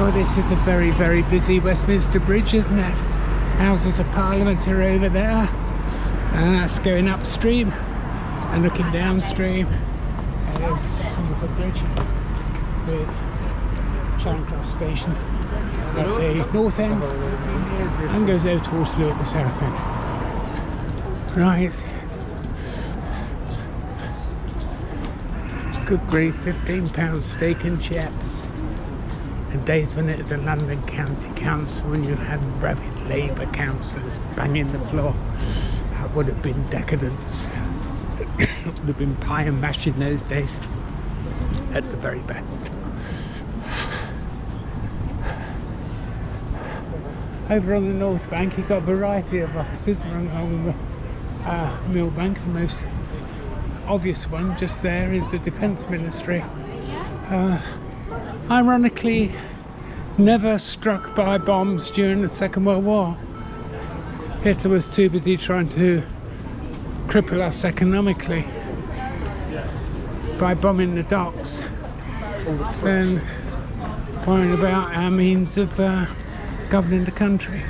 Oh, this is a very, very busy Westminster Bridge, isn't it? Houses of Parliament are over there, and that's going upstream, and looking downstream there's Hungerford Bridge with Charing Cross Station at the north end and goes over to Waterloo at the south end. Right. Good grief, £15 steak and chips. And days when it was a London County Council, when you had rabid Labour councillors banging the floor, that would have been decadence. It would have been pie and mash in those days, at the very best. Over on the North Bank, you've got a variety of offices along Millbank. The most obvious one just there is the Defence Ministry. Ironically, never struck by bombs during the Second World War. Hitler was too busy trying to cripple us economically by bombing the docks and worrying about our means of governing the country.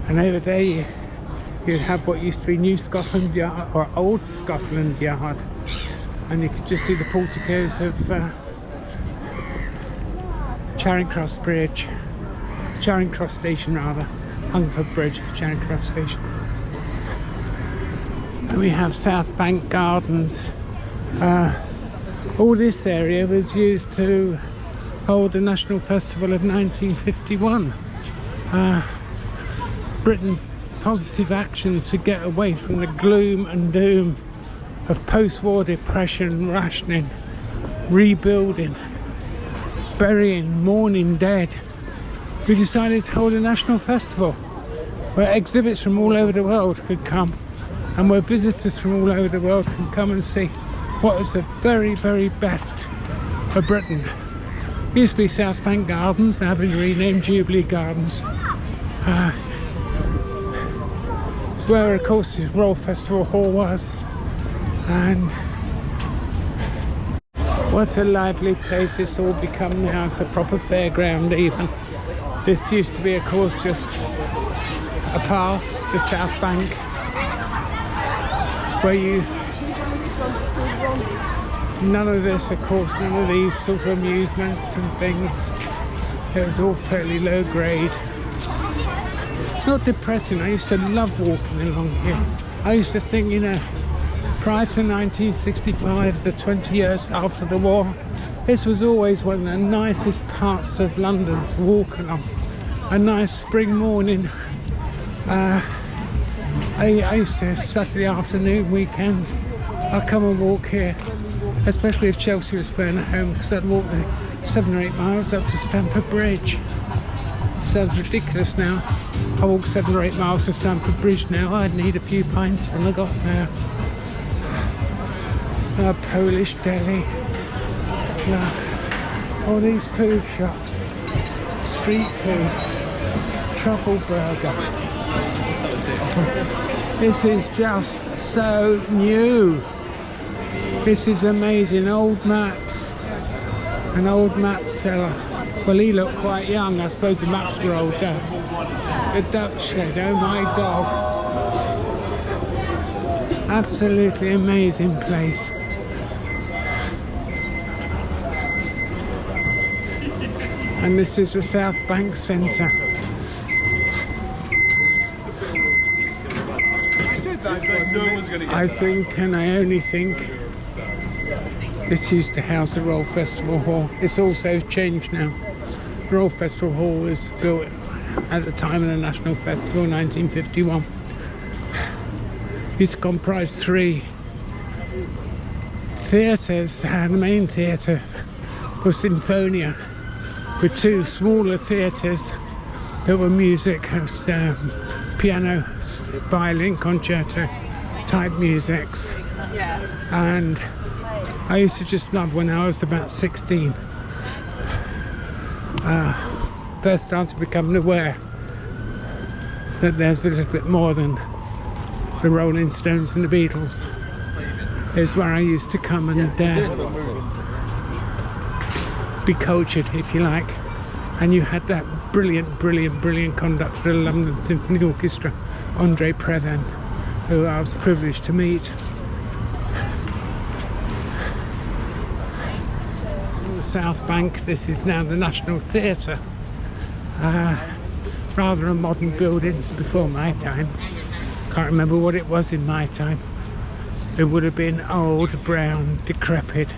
And over there you'd have what used to be New Scotland Yard, or Old Scotland Yard, and you could just see the porticos of Charing Cross Bridge, Charing Cross Station rather, Hungerford Bridge, Charing Cross Station. And we have South Bank Gardens. All this area was used to hold the National Festival of 1951. Britain's positive action to get away from the gloom and doom of post-war depression, rationing, rebuilding, burying, mourning dead. We decided to hold a national festival where exhibits from all over the world could come, and where visitors from all over the world can come and see what is the very, very best of Britain. It used to be South Bank Gardens, now been renamed Jubilee Gardens. Where of course the Royal Festival Hall was, and what a lively place it's all become now. It's a proper fairground even. This used to be of course just a path, the South Bank, where you, none of this of course, none of these sort of amusements and things. It was all fairly low grade. Not depressing. I used to love walking along here. I used to think, you know, prior to 1965, the 20 years after the war, this was always one of the nicest parts of London to walk along. A nice spring morning. I used to, Saturday afternoon, weekends, I'd come and walk here, especially if Chelsea was playing at home, because I'd walk 7 or 8 miles up to Stamford Bridge. Sounds ridiculous now. I walk 7 or 8 miles to Stamford Bridge now. I'd need a few pints when I got there. Polish deli. All these food shops. Street food. Truffle burger. This is just so new. This is amazing. Old maps. An old map seller. Well, he looked quite young. I suppose the maps were older. The duck shed, oh my god. Absolutely amazing place. And this is the South Bank Centre. I think, and I only think, this used to house the Royal Festival Hall. It's also changed now. The Royal Festival Hall was built at the time of the National Festival, 1951. It used to comprise 3 theatres. The main theatre was Sinfonia, with 2 smaller theatres that were music, piano, violin, concerto type musics. And I used to just love when I was about 16. First started becoming aware that there's a little bit more than the Rolling Stones and the Beatles. Is where I used to come and be cultured, if you like. And you had that brilliant conductor of the London Symphony Orchestra, Andre Previn, who I was privileged to meet. On the South Bank, this is now the National Theatre. Rather a modern building before my time. Can't remember what it was in my time. It would have been old, brown, decrepit.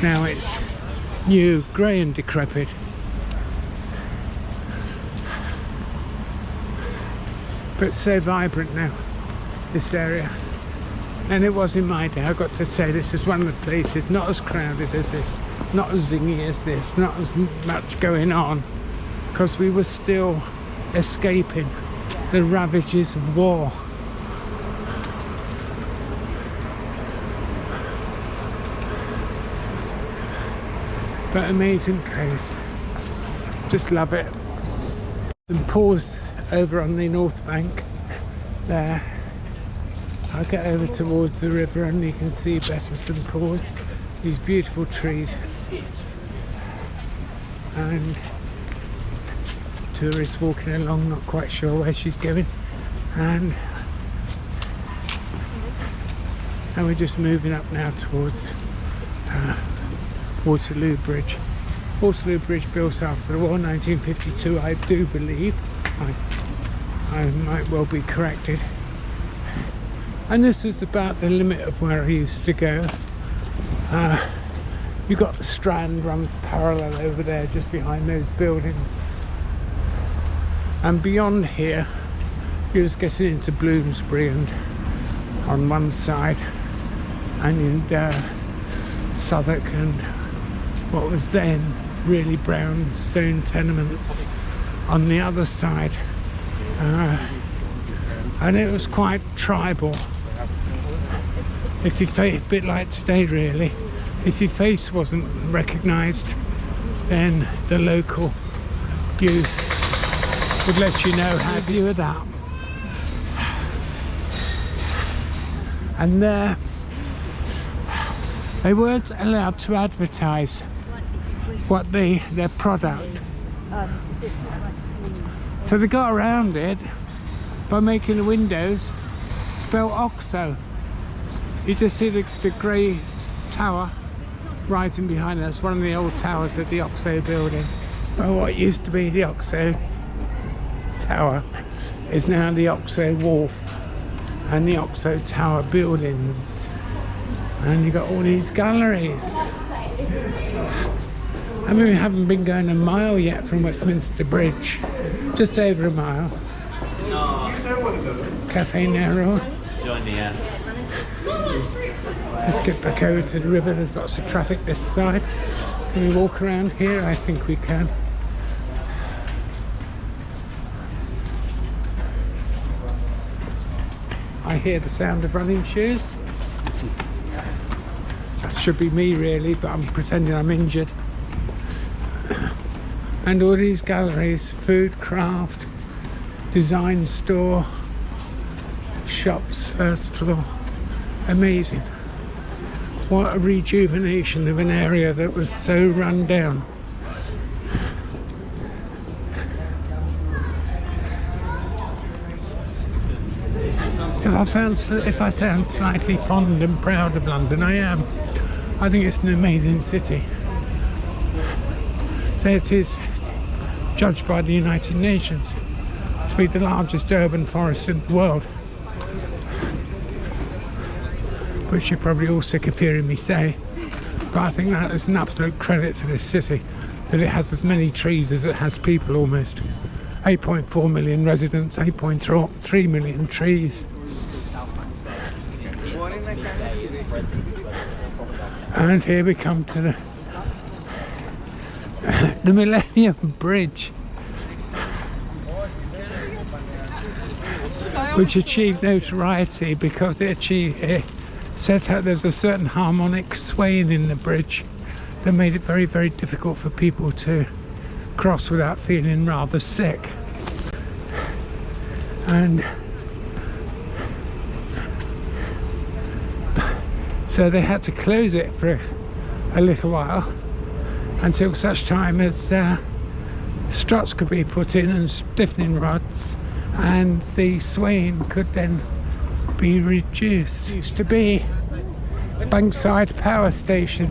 Now it's new, grey and decrepit. But so vibrant now, this area. And it was in my day. I've got to say, this is one of the places not as crowded as this, not as zingy as this, not as much going on, because we were still escaping the ravages of war. But amazing place, just love it. And Paul's over on the North Bank there. I'll get over towards the river and you can see better St Paul's, these beautiful trees, and tourists walking along, not quite sure where she's going, and we're just moving up now towards Waterloo Bridge. Waterloo Bridge built after the war, 1952, I do believe. I might well be corrected. And this is about the limit of where I used to go. You've got the Strand runs parallel over there, just behind those buildings. And beyond here, you're just getting into Bloomsbury, and on one side, and in Southwark, and what was then really brown stone tenements on the other side. And it was quite tribal. If your face, a bit like today really, if your face wasn't recognised, then the local youth would let you know, have you of that. And there, they weren't allowed to advertise what their product. So they got around it by making the windows spell OXO. You just see the grey tower rising behind us, one of the old towers of the OXO building. Well, what used to be the OXO tower is now the OXO wharf and the OXO tower buildings. And you've got all these galleries. I mean, we haven't been going a mile yet from Westminster Bridge. Just over a mile. Cafe Nero. Join the end. Let's get back over to the river. There's lots of traffic this side. Can we walk around here? I think we can. I hear the sound of running shoes. That should be me really, but I'm pretending I'm injured. And all these galleries, food, craft, design store, shops, first floor. Amazing. What a rejuvenation of an area that was so run down. If I sound slightly fond and proud of London, I am. I think it's an amazing city. So it is judged by the United Nations to be the largest urban forest in the world, which you're probably all sick of hearing me say, but I think that is an absolute credit to this city, that it has as many trees as it has people almost. 8.4 million residents, 8.3 million trees. And here we come to the Millennium Bridge, which achieved notoriety because it set out there's a certain harmonic swaying in the bridge that made it very, very difficult for people to cross without feeling rather sick. And so they had to close it for a little while, until such time as struts could be put in and stiffening rods, and the swaying could then be reduced. It used to be Bankside Power Station,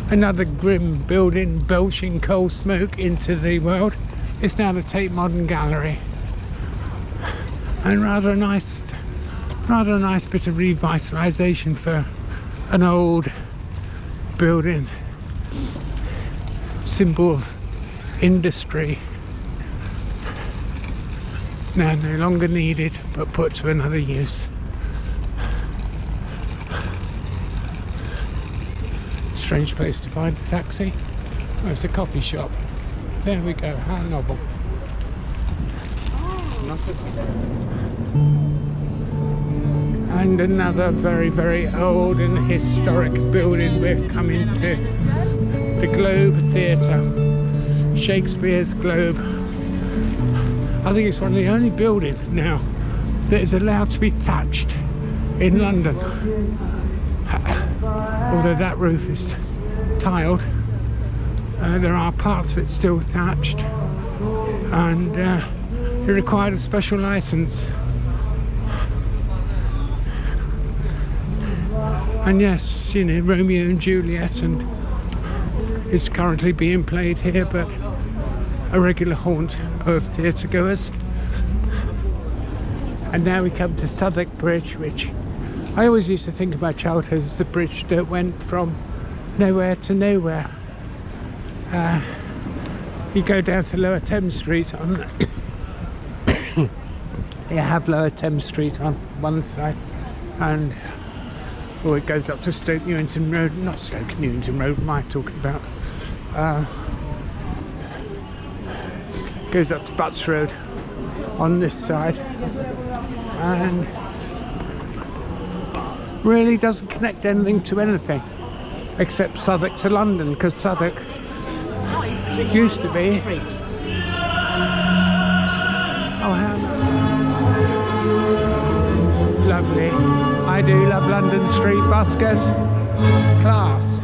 another grim building belching coal smoke into the world. It's now the Tate Modern Gallery, and rather a nice bit of revitalisation for an old building, symbol of industry, now no longer needed but put to another use. Strange place to find a taxi. Oh, it's a coffee shop. There we go, how novel. And another very, very old and historic building. We're coming to the Globe Theatre, Shakespeare's Globe. I think it's one of the only buildings now that is allowed to be thatched in London. Although that roof is tiled, there are parts of it still thatched, and it required a special license. And yes, you know, Romeo and Juliet and is currently being played here, but a regular haunt of theatre goers. And now we come to Southwark Bridge, which I always used to think about childhood as the bridge that went from nowhere to nowhere. You go down to Lower Thames Street on you have Lower Thames Street on one side, and it goes up to Stoke Newington Road, not Stoke Newington Road, what am I talking about? Goes up to Butts Road on this side, and really doesn't connect anything to anything except Southwark to London, because Southwark used to be lovely. I do love London street buskers. Class.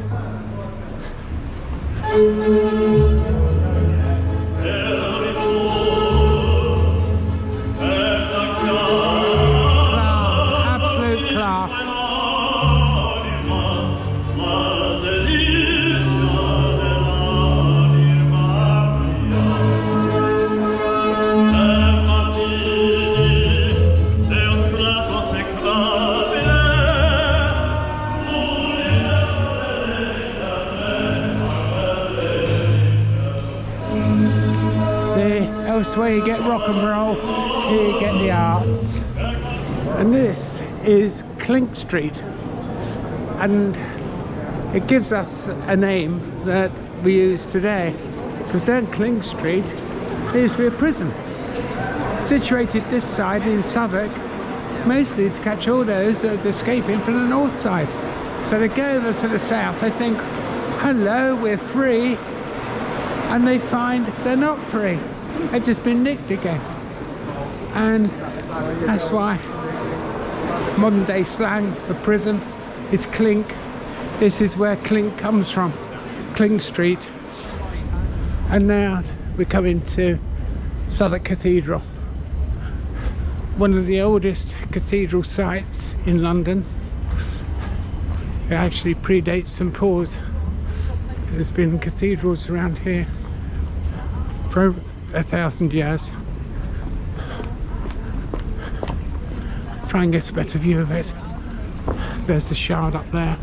Absolute class. Elsewhere you get rock and roll, here you get the arts. And this is Clink Street, and it gives us a name that we use today, because down Clink Street there used to be a prison situated this side in Southwark, mostly to catch all those that was escaping from the north side. So they go over to the south, they think, hello, we're free, and they find they're not free. They've just been nicked again. And that's why modern day slang for prison is clink. This is where clink comes from, Clink Street. And now we're coming to Southwark Cathedral, one of the oldest cathedral sites in London. It actually predates St Paul's. There's been cathedrals around here for 1,000 years. Try and get a better view of it. There's the Shard up there.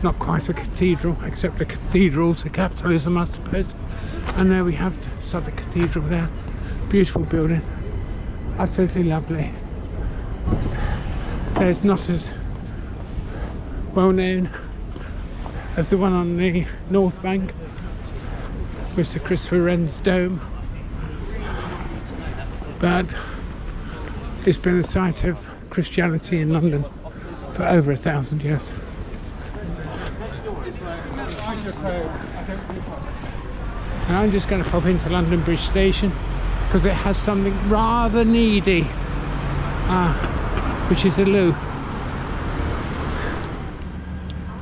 Not quite a cathedral, except a cathedral to capitalism, I suppose. And there we have the Southwark Cathedral there. Beautiful building. Absolutely lovely. So it's not as well known as the one on the North Bank with Sir Christopher Wren's dome, but it's been a site of Christianity in London for over 1,000 years. And I'm just going to pop into London Bridge Station because it has something rather needy, which is a loo.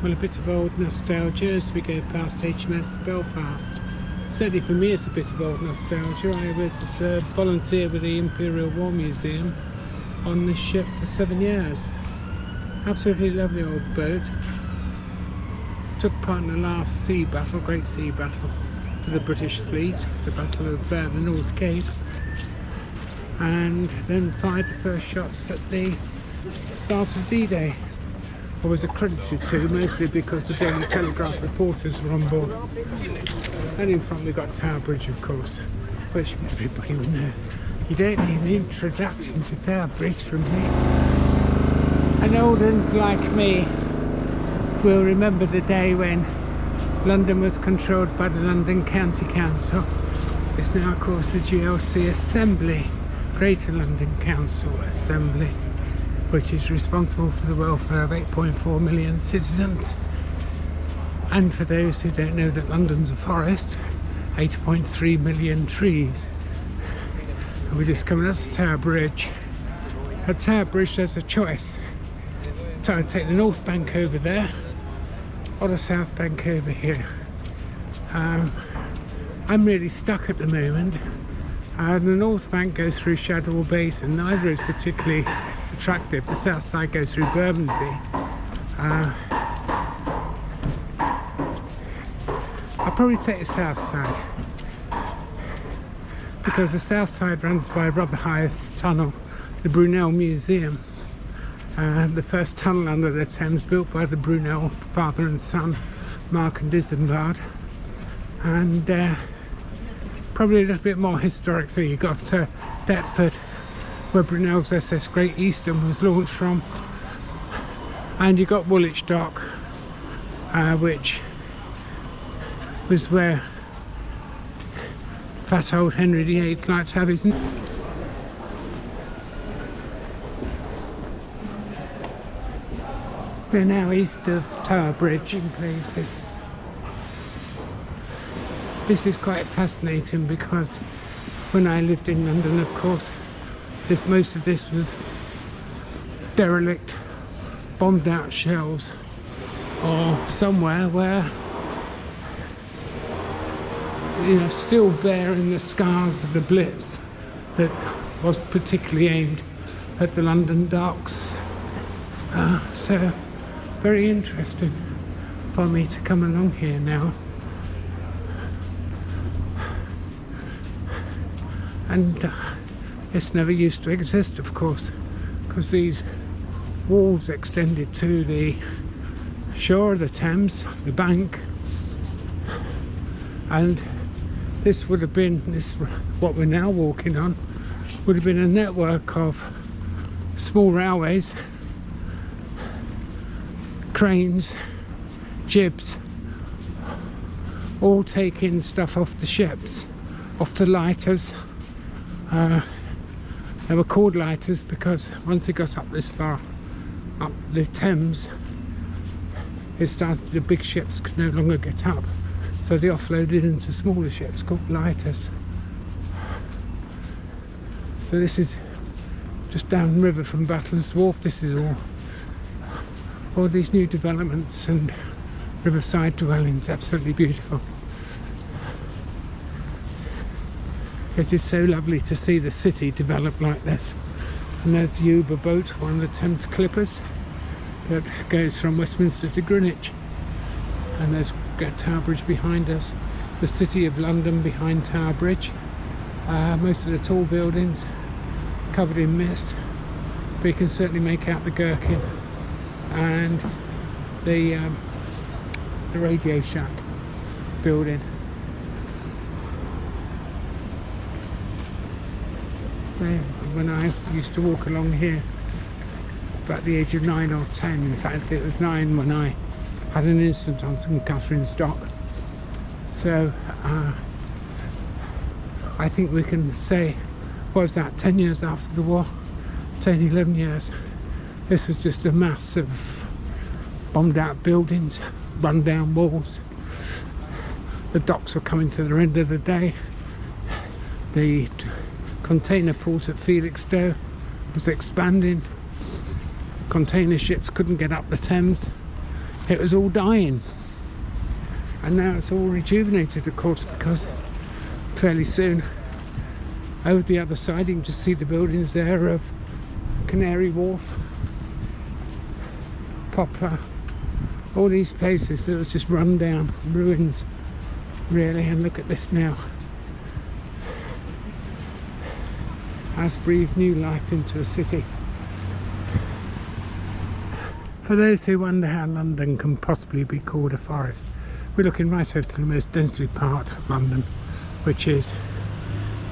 Well, a bit of old nostalgia as we go past HMS Belfast. Certainly for me it's a bit of old nostalgia. I was a volunteer with the Imperial War Museum on this ship for 7 years. Absolutely lovely old boat. Took part in the last sea battle, great sea battle for the British fleet, the Battle of the North Cape, and then fired the first shots at the start of D-Day. I was accredited to, mostly because the Daily Telegraph reporters were on board. And in front we got Tower Bridge, of course, which everybody would know. You don't need an introduction to Tower Bridge from me. And old uns like me will remember the day when London was controlled by the London County Council. It's now, of course, the GLC Assembly, Greater London Council Assembly, which is responsible for the welfare of 8.4 million citizens. And for those who don't know that London's a forest, 8.3 million trees. And we're just coming up to Tower Bridge. At Tower Bridge there's a choice. So I take the North Bank over there or the South Bank over here. I'm really stuck at the moment. The North Bank goes through Shadwell Basin. Neither is particularly attractive. The south side goes through Bermondsey. I'll probably take the south side because the south side runs by Rotherhithe Tunnel, the Brunel Museum, the first tunnel under the Thames built by the Brunel father and son, Mark and Isambard, and probably a little bit more historic. So you got Deptford, where Brunel's SS Great Eastern was launched from, and you got Woolwich Dock, which was where fat old Henry VIII liked to have his. We're now east of Tower Bridge in places. This is quite fascinating because when I lived in London, of course, most of this was derelict, bombed out shells, or somewhere where, you know, still bearing the scars of the Blitz that was particularly aimed at the London docks. So very interesting for me to come along here now. And it's never used to exist, of course, because these walls extended to the shore of the Thames, the bank, and this would have been, what we're now walking on, would have been a network of small railways, cranes, jibs, all taking stuff off the ships, off the lighters. They were called lighters because once it got up this far up the Thames, it started, the big ships could no longer get up, so they offloaded into smaller ships called lighters. So this is just downriver from Battles Wharf. This is all these new developments and riverside dwellings. Absolutely beautiful. It is so lovely to see the city develop like this. And there's the Uber boat, one of the Thames Clippers, that goes from Westminster to Greenwich. And there's Tower Bridge behind us, the City of London behind Tower Bridge. Most of the tall buildings covered in mist, but you can certainly make out the Gherkin and the Radio Shack building. When I used to walk along here, about the age of 9 or 10, in fact it was 9 when I had an incident on St Catherine's Dock. So I think we can say, what was that, 10 years after the war, 10, 11 years, this was just a mass of bombed out buildings, run down walls. The docks were coming to the end of the day. The container port at Felixstowe was expanding. Container ships couldn't get up the Thames. it was all dying, and now it's all rejuvenated, of course, because fairly soon over the other side you can just see the buildings there of Canary Wharf, Poplar, all these places that was just run down, ruins really. And look at this now, has breathed new life into a city. For those who wonder how London can possibly be called a forest, we're looking right over to the most densely part of London, which is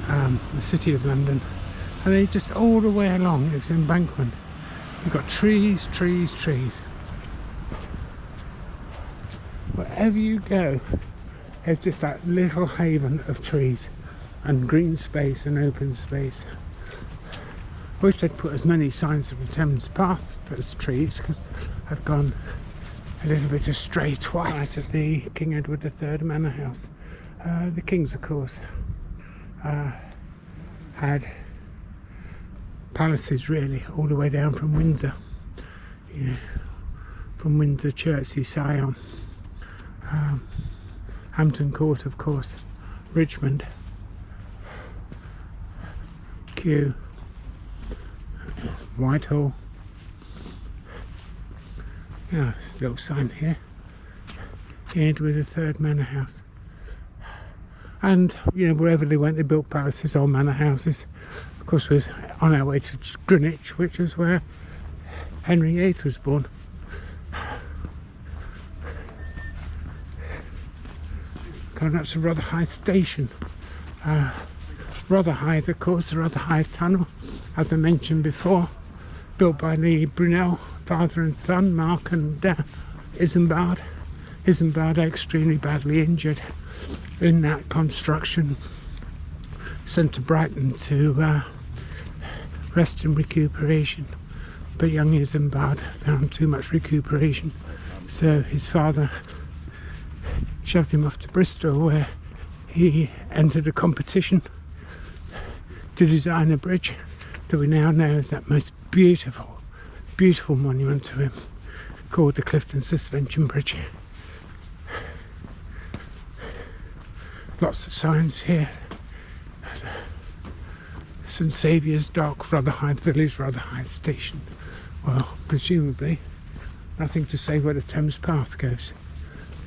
the City of London, and then just all the way along this embankment you've got trees, trees, trees. Wherever you go, there's just that little haven of trees and green space and open space. I wish they'd put as many signs of the Thames Path as trees, because I've gone a little bit astray twice. Right at the King Edward III Manor House. The Kings, of course, had palaces really all the way down from Windsor, you know, from Windsor, Chertsey, Sion, Hampton Court, of course, Richmond, Kew, Whitehall. Yeah, there's a little sign here, King Edward III Manor House. And you know, wherever they went, they built palaces or manor houses. Of course, we was on our way to Greenwich, which was where Henry VIII was born. Going up to Rotherhithe Station. Rotherhithe, of course, the Rotherhithe Tunnel, as I mentioned before, built by the Brunel father and son, Mark and Isambard. Isambard extremely badly injured in that construction, sent to Brighton to rest and recuperation, but young Isambard found too much recuperation, so his father shoved him off to Bristol, where he entered a competition to design a bridge that we now know is that most beautiful, beautiful monument to him, called the Clifton Suspension Bridge. Lots of signs here. St Saviour's Dock, Rotherhithe Village, Rotherhithe Station. Well, presumably nothing to say where the Thames Path goes.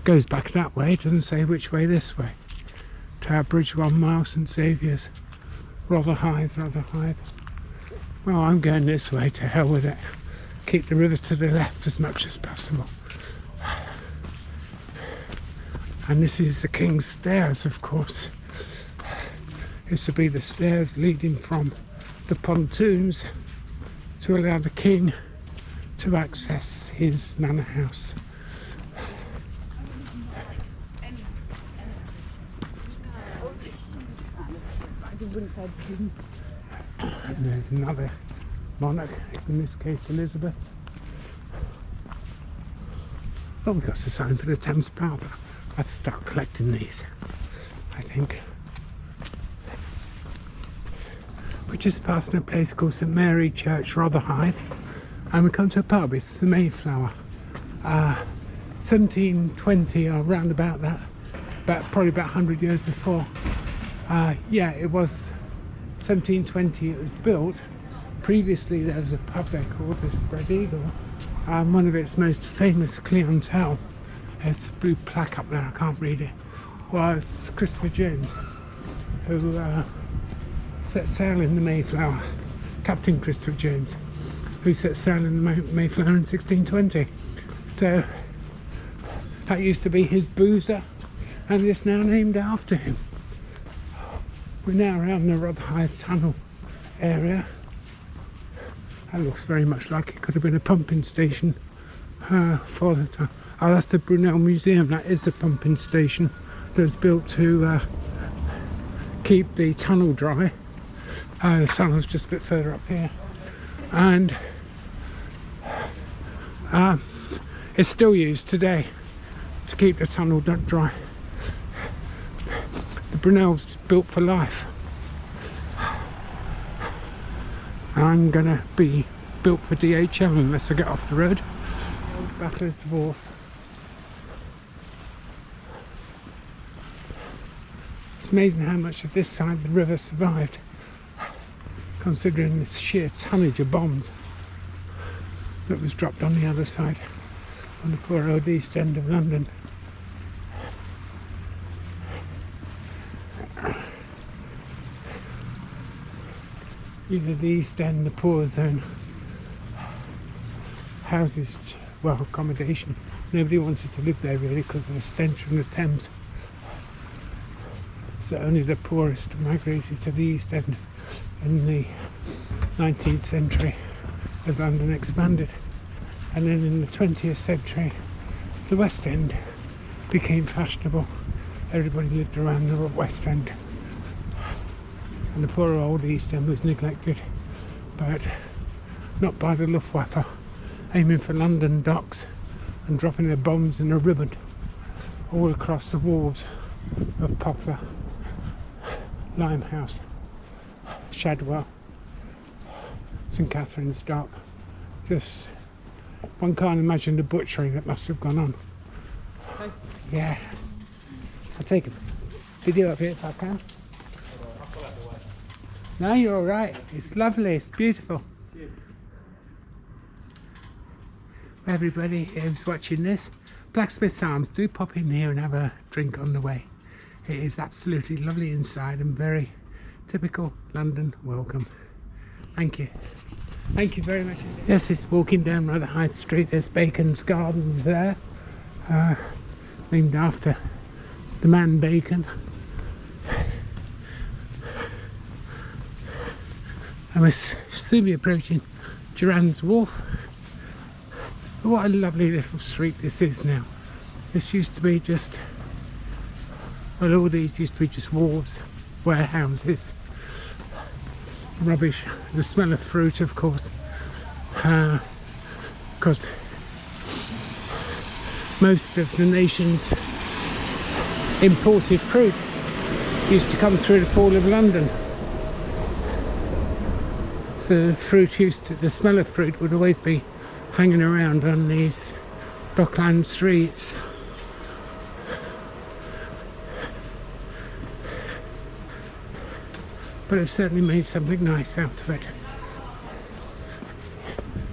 Goes back that way, it doesn't say which way this way. Tower Bridge 1 mile, St Saviour's, Rotherhithe, Rotherhithe. Well, I'm going this way, to hell with it. Keep the river to the left as much as possible. And this is the King's Stairs, of course. This will be the stairs leading from the pontoons to allow the King to access his manor house. And there's another monarch, in this case Elizabeth. Oh, we've got a sign for the Thames Path. I have to start collecting these, I think. We're just passing a place called St Mary Church, Rotherhithe, and we come to a pub. It's the Mayflower. 1720 or round about that, probably about 100 years before. Yeah, it was 1720 it was built. Previously there was a pub there called the Spread Eagle. One of its most famous clientele, there's a blue plaque up there, I can't read it, was Christopher Jones, who set sail in the Mayflower. Captain Christopher Jones, who set sail in the Mayflower in 1620. So that used to be his boozer, and it's now named after him. We're now around the Rotherhithe Tunnel area. That looks very much like it could have been a pumping station for the tunnel. Oh, that's the Brunel Museum. That is the pumping station that was built to keep the tunnel dry. The tunnel's just a bit further up here, and it's still used today to keep the tunnel dry. The Brunel's built for life. I'm gonna be built for DHL unless I get off the road. Battlers Wharf It's amazing how much of this side of the river survived, considering the sheer tonnage of bombs that was dropped on the other side, on the poor old east end of London. Either the east end, the poor zone, houses, well, accommodation. Nobody wanted to live there really because of the stench from the Thames. So only the poorest migrated to the east end in the 19th century as London expanded. And then in the 20th century, the West End became fashionable. Everybody lived around the West End. And the poor old East End was neglected, but not by the Luftwaffe, aiming for London docks and dropping their bombs in a ribbon all across the wharves of Poplar, Limehouse, Shadwell, St Catherine's Dock. Just, one can't imagine the butchery that must have gone on. Okay. Yeah. I'll take a video of it if I can. No, you're alright. It's lovely, it's beautiful. Everybody who's watching this, Blacksmith's Arms, do pop in here and have a drink on the way. It is absolutely lovely inside and very typical London welcome. Thank you. Thank you very much. Yes, it's walking down rather High Street. There's Bacon's Gardens there, named after the man Bacon. I must soon be approaching Durand's Wharf. What a lovely little street this is now. This used to be just, well, all these used to be just wharves, warehouses, rubbish, the smell of fruit, of course, because most of the nation's imported fruit used to come through the Port of London. So the smell of fruit would always be hanging around on these Dockland streets. But it's certainly made something nice out of it.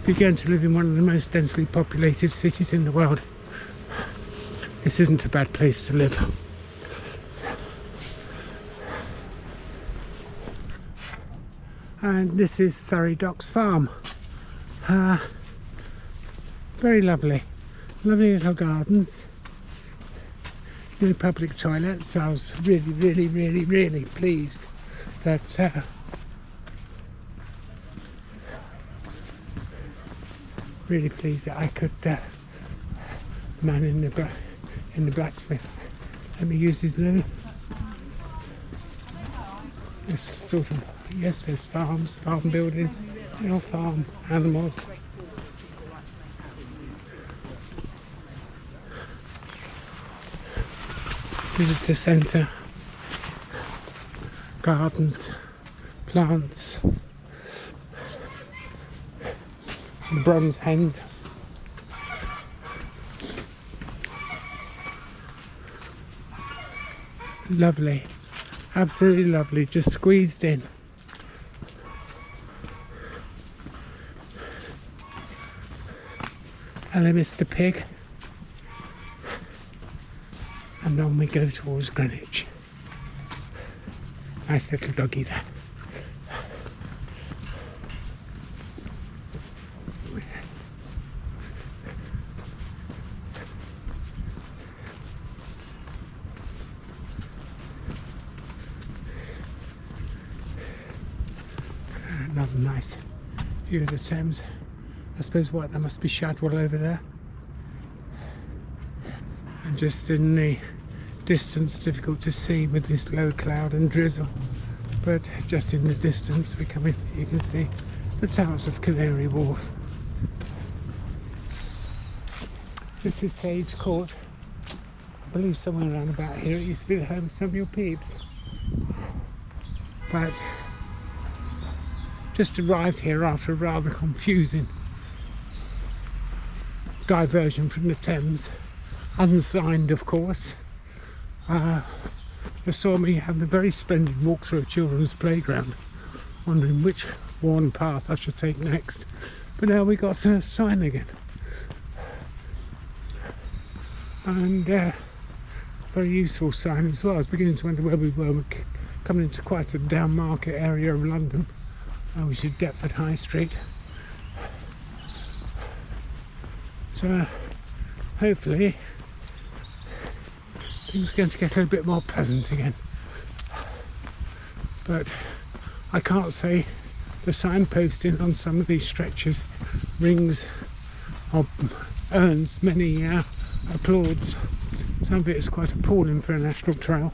If you're going to live in one of the most densely populated cities in the world, this isn't a bad place to live. And this is Surrey Docks Farm. Very lovely. Lovely little gardens. No public toilets, so I was really pleased that I could man in the blacksmith let me use his loo. This sort of, yes, there's farms, farm buildings, farm animals. Visitor centre, gardens, plants, some bronze hens. Lovely, absolutely lovely, just squeezed in. Hello, Mr. Pig. And on we go towards Greenwich. Nice little doggy there. Another nice view of the Thames. I suppose what, there must be Shadwell over there. And just in the distance, difficult to see with this low cloud and drizzle, but just in the distance we come in, you can see the towers of Canary Wharf. This is Hayes Court. I believe somewhere around about here it used to be the home of Samuel Pepys, but just arrived here after a rather confusing diversion from the Thames, unsigned of course, just saw me having a very splendid walk through a children's playground, wondering which worn path I should take next. But now we got a sign again, and very useful sign as well. I was beginning to wonder where we were. We're coming into quite a down market area of London, which is Deptford High Street. So hopefully things are going to get a little bit more pleasant again. But I can't say the signposting on some of these stretches rings or earns many applauds. Some of it is quite appalling for a national trail.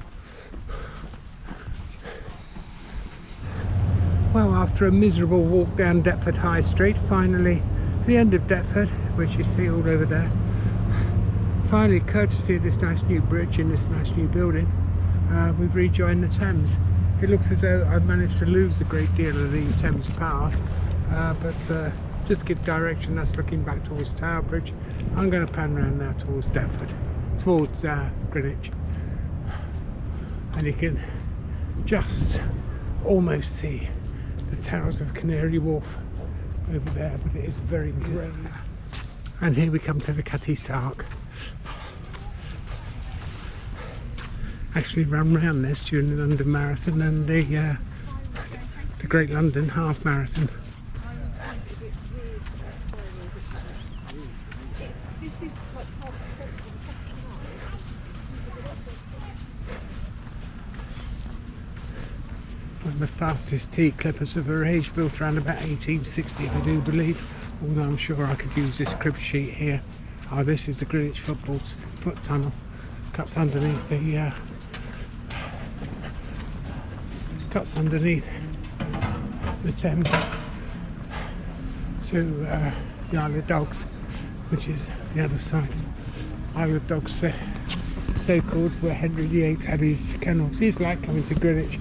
Well, after a miserable walk down Deptford High Street, finally at the end of Deptford, which you see all over there, finally, courtesy of this nice new bridge in this nice new building, we've rejoined the Thames. It looks as though I've managed to lose a great deal of the Thames path, but just give direction. That's looking back towards Tower Bridge. I'm going to pan around now towards Deptford, towards Greenwich, and you can just almost see the towers of Canary Wharf over there, but it is very grey. And here we come to the Cutty Sark. Actually ran round this during the London Marathon and the Great London Half Marathon. One of the fastest tea clippers of her age, built around about 1860, I do believe, although I'm sure I could use this crib sheet here. Oh, this is the Greenwich foot tunnel, cuts underneath the Thames to the Isle of Dogs, which is the other side. Isle of Dogs, so called for Henry VIII had his kennels. He's like coming to Greenwich.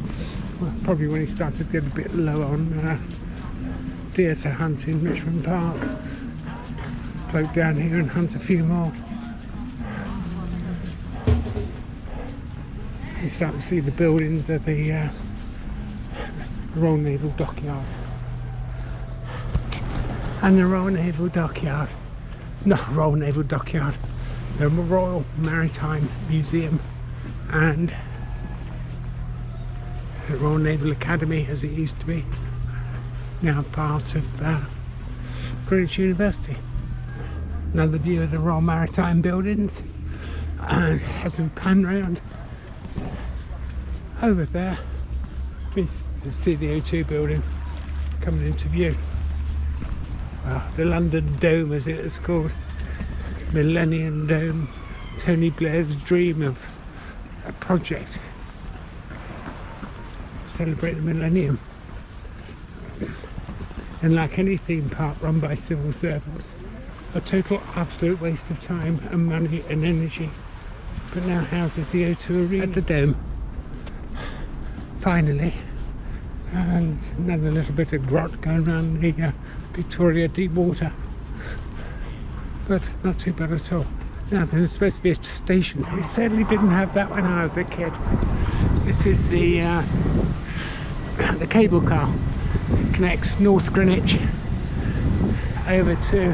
Well, probably when he started to get a bit low on deer to hunt in Richmond Park. Float down here and hunt a few more. You start to see the buildings of the Royal Naval Dockyard. And the Royal Naval Dockyard, not Royal Naval Dockyard, the Royal Maritime Museum and the Royal Naval Academy, as it used to be, now part of Greenwich University. Another view of the Royal Maritime buildings, and as we pan round over there, we see the O2 building coming into view. Well, the London Dome, as it is called, Millennium Dome, Tony Blair's dream of a project to celebrate the millennium. And like any theme park run by civil servants, a total absolute waste of time and money and energy, but now houses the O2 Arena at the Dome. Finally, and another little bit of grot going around the Victoria Deep Water, but not too bad at all. Now there's supposed to be a station. We certainly didn't have that when I was a kid. This is the cable car. It connects North Greenwich over to,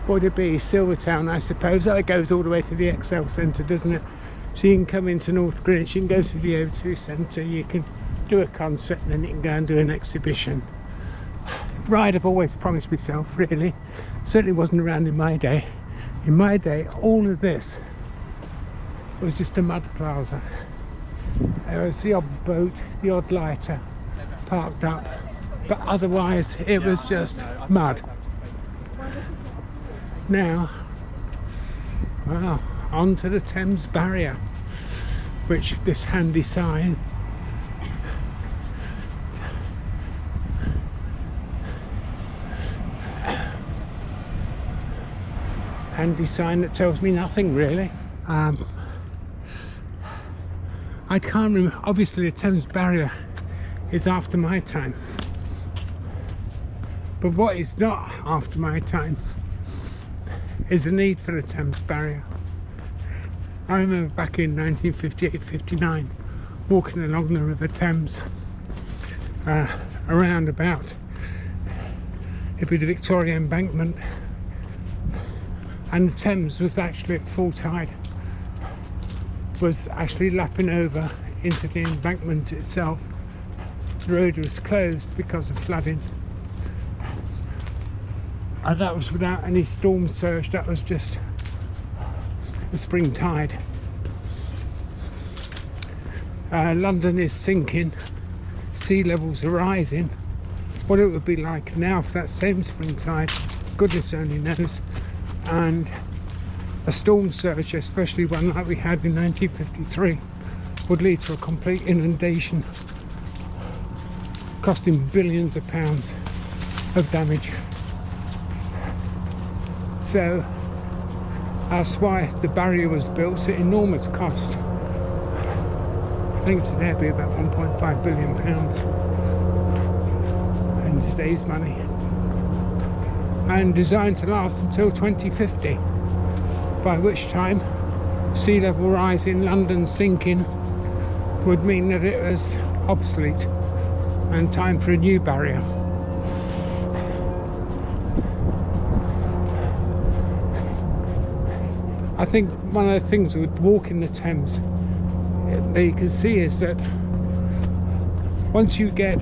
what would it be, Silvertown, I suppose. Oh, it goes all the way to the Excel Centre, doesn't it? So you can come into North Greenwich, you can go to the O2 Centre, you can do a concert, and then you can go and do an exhibition. Ride I've always promised myself, really. Certainly wasn't around in my day. In my day, all of this was just a mud plaza. There was the odd boat, the odd lighter parked up, but otherwise it was just mud. Now, wow, onto the Thames Barrier, which this handy sign that tells me nothing really. I can't remember. Obviously the Thames Barrier is after my time, but what is not after my time is the need for the Thames Barrier. I remember back in 1958-59 walking along the River Thames around about, it'd be the Victoria Embankment, and the Thames was actually at full tide, was actually lapping over into the embankment itself. The road was closed because of flooding, and that was without any storm surge, that was just the spring tide. London is sinking, sea levels are rising. What it would be like now for that same spring tide, goodness only knows. And a storm surge, especially one like we had in 1953, would lead to a complete inundation, costing billions of pounds of damage. So that's why the barrier was built at enormous cost. I think today it'd be about £1.5 billion in today's money, and designed to last until 2050, by which time sea level rise in London sinking would mean that it was obsolete and time for a new barrier. I think one of the things with walking the Thames that you can see is that once you get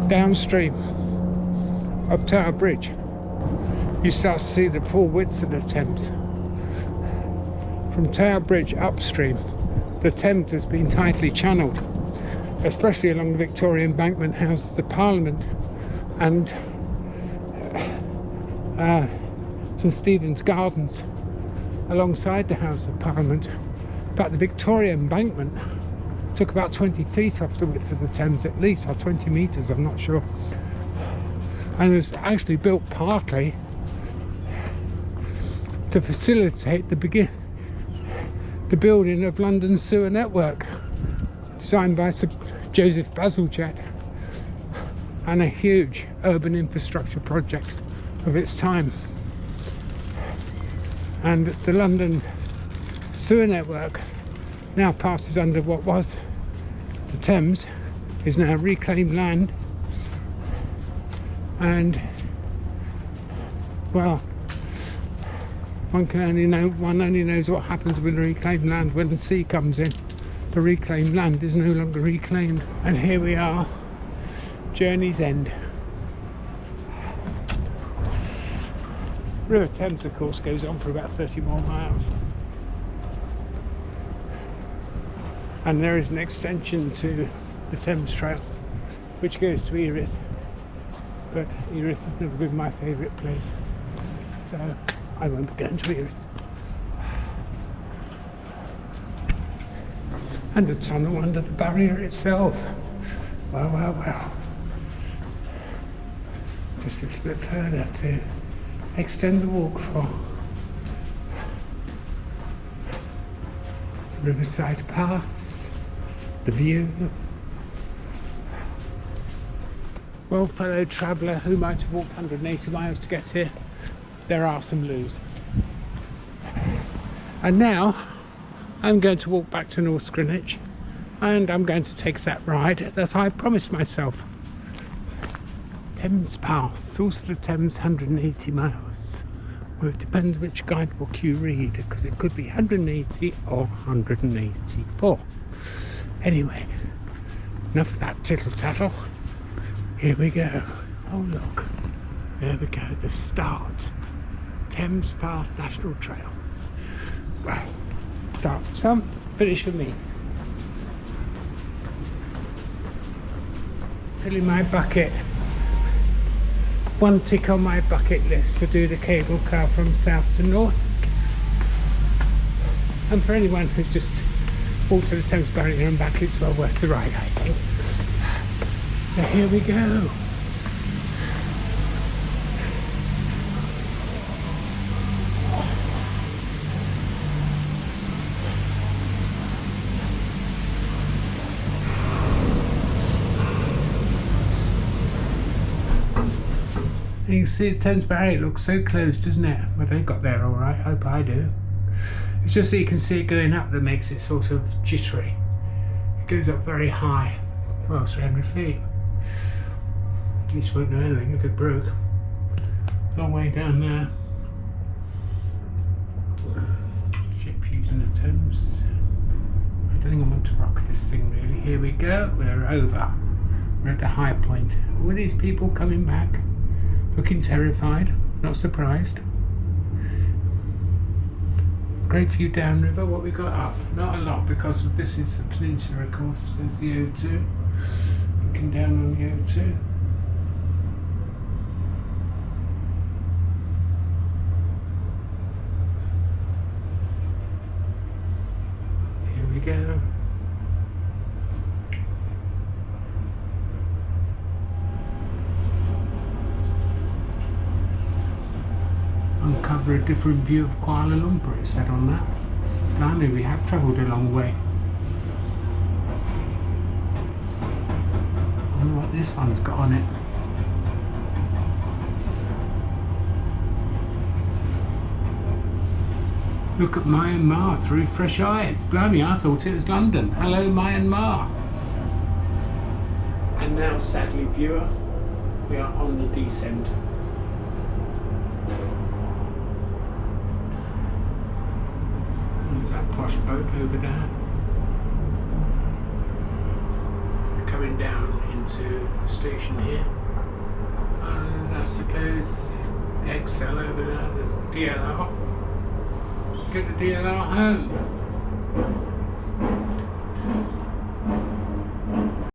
downstream of Tower Bridge, you start to see the full width of the Thames. From Tower Bridge upstream, the Thames has been tightly channelled, especially along the Victoria Embankment, houses the Parliament and St Stephen's Gardens alongside the House of Parliament. In fact, the Victoria Embankment took about 20 feet off the width of the Thames at least, or 20 metres, I'm not sure. And it was actually built partly to facilitate the building of London's sewer network, designed by Sir Joseph Bazalgette, and a huge urban infrastructure project of its time. And the London sewer network now passes under what was the Thames, is now reclaimed land, and well, one only knows what happens with reclaimed land when the sea comes in. The reclaimed land is no longer reclaimed, and here we are, journey's end. River Thames, of course, goes on for about 30 more miles, and there is an extension to the Thames Trail which goes to Erith, but Erith has never been my favourite place, so I won't be going to Erith. And a tunnel under the barrier itself. Well, well, well. Just a little bit further to extend the walk for Riverside Path, the view. Well, fellow traveller who might have walked 180 miles to get here, there are some loos. And now I'm going to walk back to North Greenwich, and I'm going to take that ride that I promised myself. Thames Path, source of the Thames, 180 miles. Well, it depends which guidebook you read, because it could be 180 or 184. Anyway, enough of that tittle tattle. Here we go. Oh look, there we go, the start. Thames Path National Trail. Well, start for some, finish for me. Filling my bucket. One tick on my bucket list to do the cable car from south to north. And for anyone who's just walked to the Thames Barrier and back, it's well worth the ride, I think. So here we go. And you can see the Thames Barrier looks so close, doesn't it? But they got there all right, hope I do. It's just that you can see it going up that makes it sort of jittery. It goes up very high, well, 300 feet. At least you won't know anything if it broke. Long way down there. Ship using the Thames. I don't think I want to rock this thing really. Here we go, we're over. We're at the high point. All these people coming back, looking terrified, not surprised. Great view downriver. What we got up? Not a lot, because this is the peninsula, of course. There's the O2. Looking down on the O2. Here we go. Uncover a different view of Kuala Lumpur, it said on that. Blimey, we have travelled a long way. I wonder what this one's got on it. Look at Myanmar through fresh eyes. Blimey, I thought it was London. Hello, Myanmar. And now, sadly, viewer, we are on the descent. There's that posh boat over there. We're coming down into the station here. And I suppose the XL over there, the DLR. Get the DLR home.